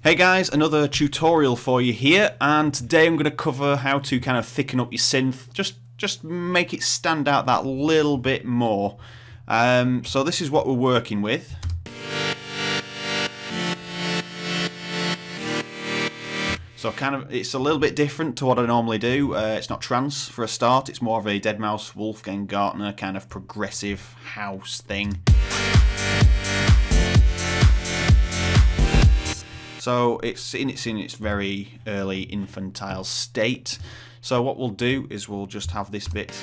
Hey guys, another tutorial for you here, and today I'm going to cover how to kind of thicken up your synth, just make it stand out that little bit more. So this is what we're working with. So it's a little bit different to what I normally do. It's not trance for a start, it's more of a Deadmau5, Wolfgang Gartner kind of progressive house thing. So it's in its very early infantile state. So what we'll do is we'll just have this bit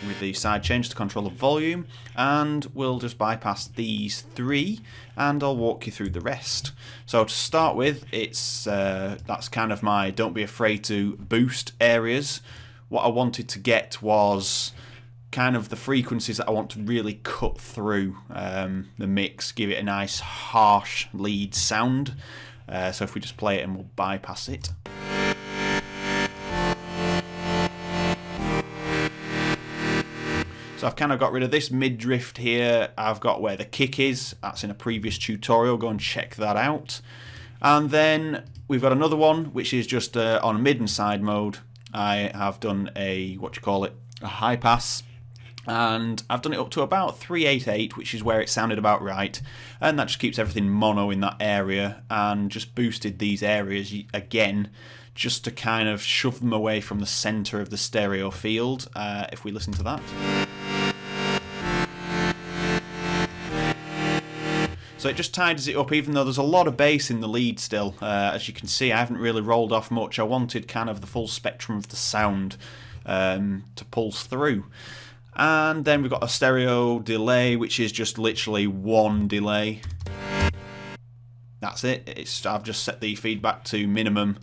with the side change to control the volume, and we'll just bypass these three, and I'll walk you through the rest. So to start with, that's kind of my don't be afraid to boost areas. What I wanted to get was kind of the frequencies that I want to really cut through the mix, give it a nice harsh lead sound. So if we just play it and we'll bypass it. So I've kind of got rid of this mid-drift here. I've got where the kick is. That's in a previous tutorial. Go and check that out. And then we've got another one which is just on mid and side mode. I have done a high pass. And I've done it up to about 388, which is where it sounded about right, and that just keeps everything mono in that area, and just boosted these areas again just to kind of shove them away from the center of the stereo field. If we listen to that. So it just tidies it up, even though there's a lot of bass in the lead still. As you can see, I haven't really rolled off much. I wanted kind of the full spectrum of the sound to pulse through. And then we've got a stereo delay, which is just literally one delay. That's it. I've just set the feedback to minimum.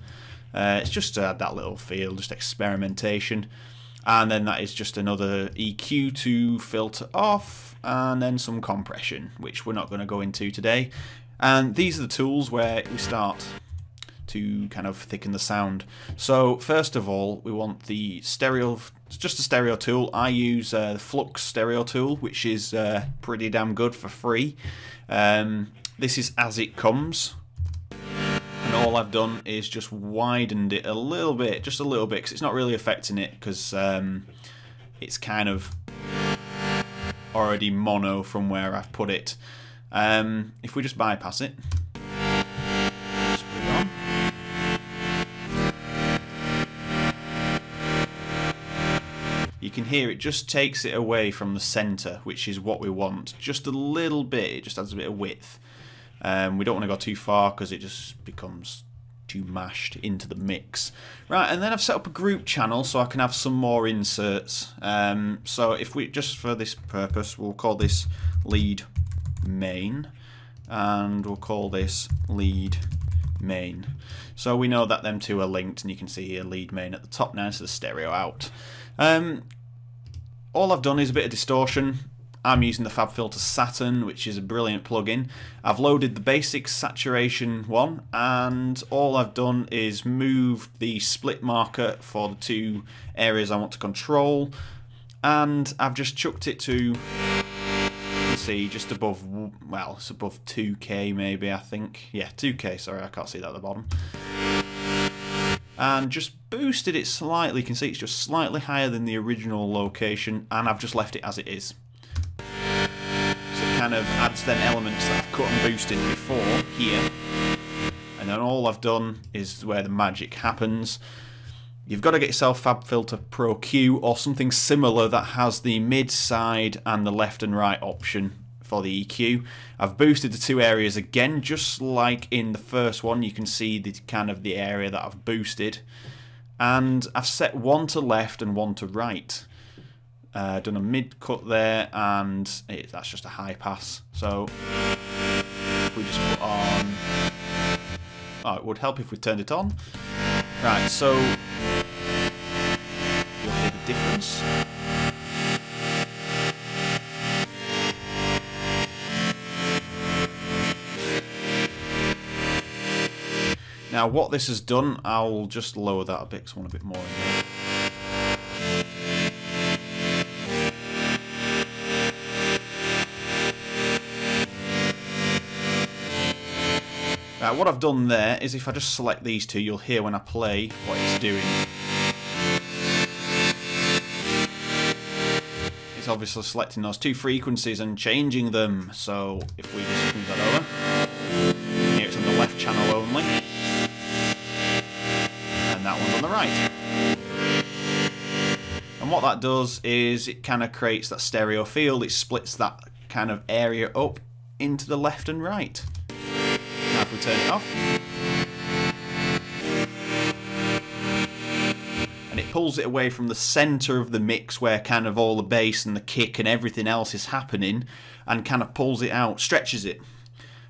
It's just to add that little feel, just experimentation. And then that is just another EQ to filter off, and then some compression, which we're not going to go into today. And these are the tools where we start to kind of thicken the sound. So first of all, we want the stereo, just a stereo tool. I use the Flux stereo tool, which is pretty damn good for free. This is as it comes, and all I've done is just widened it a little bit, just a little bit, because it's not really affecting it, because it's kind of already mono from where I've put it. If we just bypass it, you can hear it just takes it away from the center, which is what we want. Just a little bit, it just adds a bit of width. We don't want to go too far because it just becomes too mashed into the mix. Right, and then I've set up a group channel so I can have some more inserts. So if we, just for this purpose, we'll call this lead main, and we'll call this lead main. So we know that them two are linked, and you can see here lead main at the top now, so the stereo out. All I've done is a bit of distortion. I'm using the Fabfilter Saturn, which is a brilliant plugin. I've loaded the basic saturation one, and all I've done is move the split marker for the two areas I want to control, and I've just chucked it to, let's see, just above, well, it's above 2K maybe, I think. Yeah, 2K, sorry, I can't see that at the bottom. And just boosted it slightly. You can see it's just slightly higher than the original location, and I've just left it as it is. So it kind of adds them elements that I've cut and boosted before here, and then all I've done is where the magic happens. You've got to get yourself Fabfilter ProQ or something similar that has the mid, side and the left and right option for the EQ. I've boosted the two areas again, just like in the first one. You can see the kind of the area that I've boosted, and I've set one to left and one to right. Done a mid cut there, and that's just a high pass. So if we just put on, oh, it would help if we turned it on. Right, so you'll hear the difference. Now what this has done, I'll just lower that a bit because I want a bit more in there. What I've done there is if I just select these two, you'll hear when I play what it's doing. It's obviously selecting those two frequencies and changing them. So if we just move that over, here it's on the left channel only, and that one's on the right. And what that does is it kind of creates that stereo field. It splits that kind of area up into the left and right. Now if we turn it off, and it pulls it away from the center of the mix where kind of all the bass and the kick and everything else is happening, and kind of pulls it out, stretches it,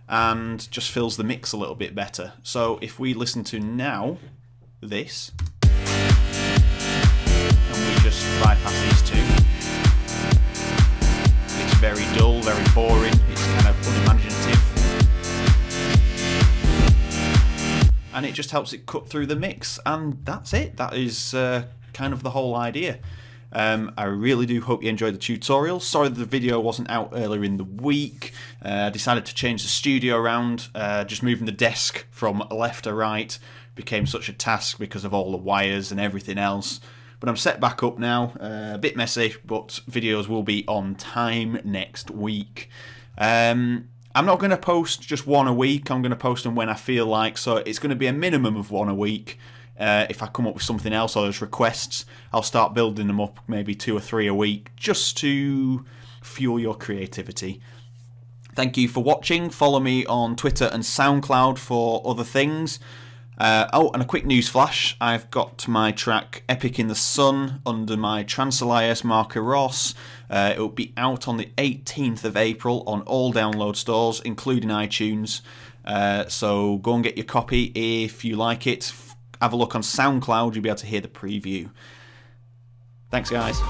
and just fills the mix a little bit better. So if we listen to now this, and we just bypass these two, it's very dull, very boring, it's kind of unimaginative, and it just helps it cut through the mix, and that's it. That is kind of the whole idea. I really do hope you enjoyed the tutorial. Sorry that the video wasn't out earlier in the week. I decided to change the studio around. Just moving the desk from left to right became such a task because of all the wires and everything else. But I'm set back up now. A bit messy, but videos will be on time next week. I'm not going to post just one a week. I'm going to post them when I feel like. So it's going to be a minimum of one a week. If I come up with something else or there's requests, I'll start building them up, maybe 2 or 3 a week, just to fuel your creativity. Thank you for watching. Follow me on Twitter and SoundCloud for other things. Oh, and a quick news flash. I've got my track Epic in the Sun under my Trance alias Marco Ross. It will be out on the 18th of April on all download stores, including iTunes. So go and get your copy if you like it. Have a look on SoundCloud, you'll be able to hear the preview. Thanks, guys.